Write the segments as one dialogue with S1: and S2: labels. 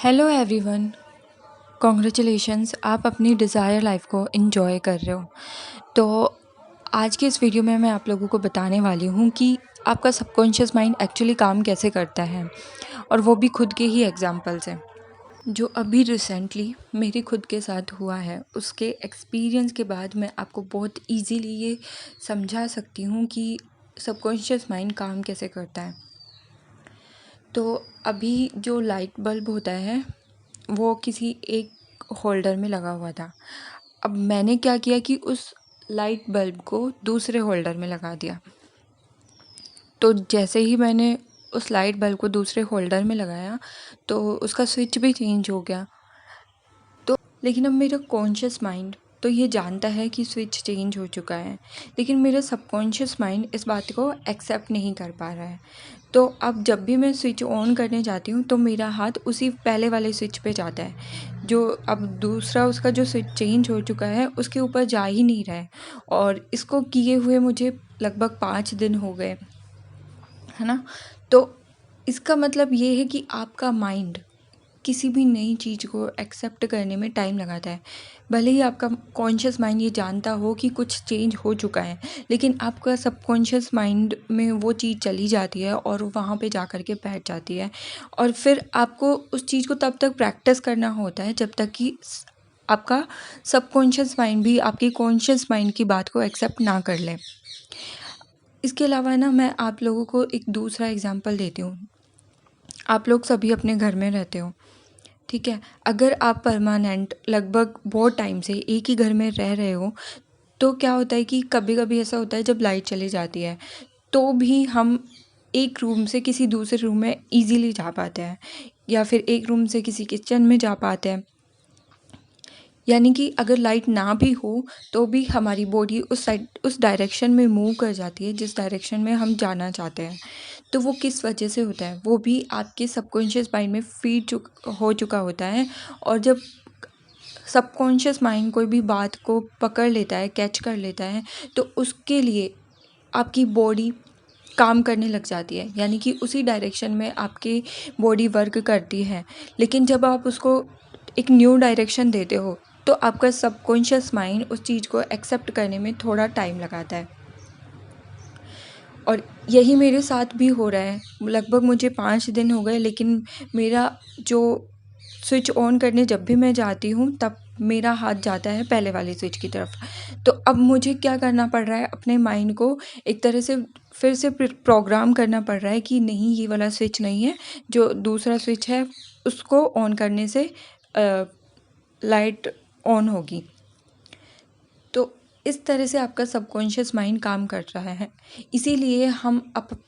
S1: Hello everyone. Congratulations, आप अपनी desire life को एंजॉय कर रहे हो। तो आज की इस वीडियो में मैं आप लोगों को बताने वाली हूँ कि आपका सबकॉन्शियस माइंड एक्चुअली काम कैसे करता है, और वो भी खुद के ही एग्जांपल से जो अभी रिसेंटली मेरे खुद के साथ हुआ है। उसके एक्सपीरियंस के बाद मैं आपको बहुत इजीली ये समझा सकती हूँ कि सबकॉन्शियस माइंड काम कैसे करता है। तो अभी जो लाइट बल्ब होता है वो किसी एक होल्डर में लगा हुआ था। अब मैंने क्या किया कि उस लाइट बल्ब को दूसरे होल्डर में लगा दिया। तो जैसे ही मैंने उस लाइट बल्ब को दूसरे होल्डर में लगाया तो उसका स्विच भी चेंज हो गया। तो लेकिन अब मेरा कॉन्शियस माइंड तो ये जानता है कि स्विच चेंज हो चुका है, लेकिन मेरा सबकॉन्शियस माइंड इस बात को एक्सेप्ट नहीं कर पा रहा है। तो अब जब भी मैं स्विच ऑन करने जाती हूँ तो मेरा हाथ उसी पहले वाले स्विच पे जाता है, जो अब दूसरा उसका जो स्विच चेंज हो चुका है उसके ऊपर जा ही नहीं रहा है। और इसको किए हुए मुझे लगभग 5 दिन हो गए, है ना। तो इसका मतलब ये है कि आपका माइंड किसी भी नई चीज़ को एक्सेप्ट करने में टाइम लगाता है। भले ही आपका कॉन्शियस माइंड ये जानता हो कि कुछ चेंज हो चुका है, लेकिन आपका सबकॉन्शियस माइंड में वो चीज़ चली जाती है और वहाँ पे जा कर के बैठ जाती है। और फिर आपको उस चीज़ को तब तक प्रैक्टिस करना होता है जब तक कि आपका सबकॉन्शियस माइंड भी आपकी कॉन्शियस माइंड की बात को एक्सेप्ट ना कर ले। इसके अलावा ना मैं आप लोगों को एक दूसरा एग्जांपल देती हूँ। आप लोग सभी अपने घर में रहते हो, ठीक है। अगर आप परमानेंट लगभग बहुत टाइम से एक ही घर में रह रहे हो तो क्या होता है कि कभी कभी ऐसा होता है जब लाइट चली जाती है तो भी हम एक रूम से किसी दूसरे रूम में इजीली जा पाते हैं, या फिर एक रूम से किसी किचन में जा पाते हैं। यानी कि अगर लाइट ना भी हो तो भी हमारी बॉडी उस डायरेक्शन में मूव कर जाती है जिस डायरेक्शन में हम जाना चाहते हैं। तो वो किस वजह से होता है, वो भी आपके सबकॉन्शियस माइंड में हो चुका होता है। और जब सबकॉन्शियस माइंड कोई भी बात को पकड़ लेता है, कैच कर लेता है, तो उसके लिए आपकी बॉडी काम करने लग जाती है, यानी कि उसी डायरेक्शन में आपकी बॉडी वर्क करती है। लेकिन जब आप उसको एक न्यू डायरेक्शन देते हो तो आपका सबकॉन्शियस माइंड उस चीज़ को एक्सेप्ट करने में थोड़ा टाइम लगाता है। और यही मेरे साथ भी हो रहा है। लगभग मुझे 5 दिन हो गए, लेकिन मेरा जो स्विच ऑन करने जब भी मैं जाती हूँ तब मेरा हाथ जाता है पहले वाले स्विच की तरफ। तो अब मुझे क्या करना पड़ रहा है, अपने माइंड को एक तरह से फिर से प्रोग्राम करना पड़ रहा है कि नहीं, ये वाला स्विच नहीं है, जो दूसरा स्विच है उसको ऑन करने से लाइट ऑन होगी। तो इस तरह से आपका सबकॉन्शियस माइंड काम कर रहा है। इसीलिए हम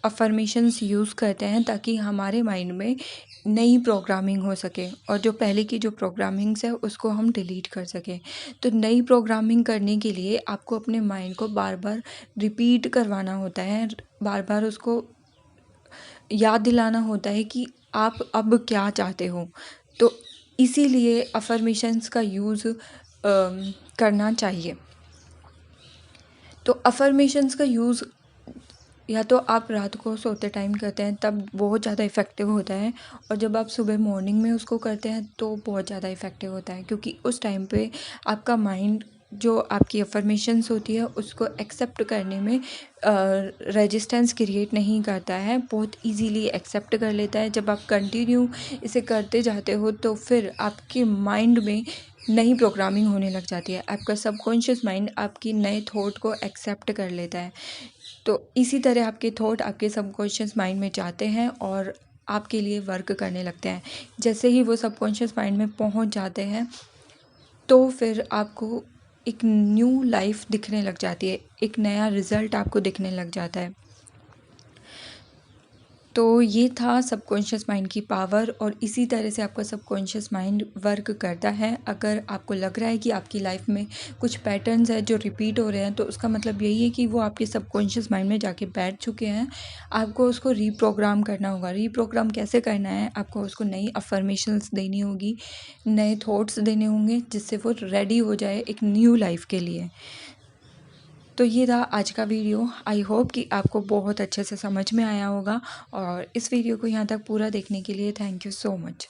S1: अफर्मेशंस यूज़ करते हैं ताकि हमारे माइंड में नई प्रोग्रामिंग हो सके, और जो पहले की जो प्रोग्रामिंग्स है उसको हम डिलीट कर सकें। तो नई प्रोग्रामिंग करने के लिए आपको अपने माइंड को बार बार रिपीट करवाना होता है, बार बार उसको याद दिलाना होता है कि आप अब क्या चाहते हो। तो इसीलिए अफर्मेशंस का यूज़ करना चाहिए। तो अफर्मेशंस का यूज़ या तो आप रात को सोते टाइम करते हैं तब बहुत ज़्यादा इफ़ेक्टिव होता है, और जब आप सुबह मॉर्निंग में उसको करते हैं तो बहुत ज़्यादा इफ़ेक्टिव होता है, क्योंकि उस टाइम पे आपका माइंड जो आपकी अफर्मेशंस होती है उसको एक्सेप्ट करने में रेजिस्टेंस क्रिएट नहीं करता है, बहुत इजीली एक्सेप्ट कर लेता है। जब आप कंटिन्यू इसे करते जाते हो तो फिर आपके माइंड में नई प्रोग्रामिंग होने लग जाती है। आपका सबकॉन्शियस माइंड आपकी नए थॉट को एक्सेप्ट कर लेता है। तो इसी तरह आपके थॉट आपके सबकॉन्शियस माइंड में जाते हैं और आपके लिए वर्क करने लगते हैं। जैसे ही वो सबकॉन्शियस माइंड में पहुंच जाते हैं तो फिर आपको एक न्यू लाइफ दिखने लग जाती है, एक नया रिज़ल्ट आपको दिखने लग जाता है। तो ये था सबकॉन्शियस माइंड की पावर, और इसी तरह से आपका सबकॉन्शियस माइंड वर्क करता है। अगर आपको लग रहा है कि आपकी लाइफ में कुछ पैटर्न्स हैं जो रिपीट हो रहे हैं, तो उसका मतलब यही है कि वो आपके सबकॉन्शियस माइंड में जाके बैठ चुके हैं। आपको उसको रीप्रोग्राम करना होगा। रीप्रोग्राम कैसे करना है, आपको उसको नई अफर्मेशंस देनी होगी, नए थॉट्स देने होंगे, जिससे वो रेडी हो जाए एक न्यू लाइफ के लिए। तो ये था आज का वीडियो। आई होप कि आपको बहुत अच्छे से समझ में आया होगा, और इस वीडियो को यहाँ तक पूरा देखने के लिए थैंक यू सो मच।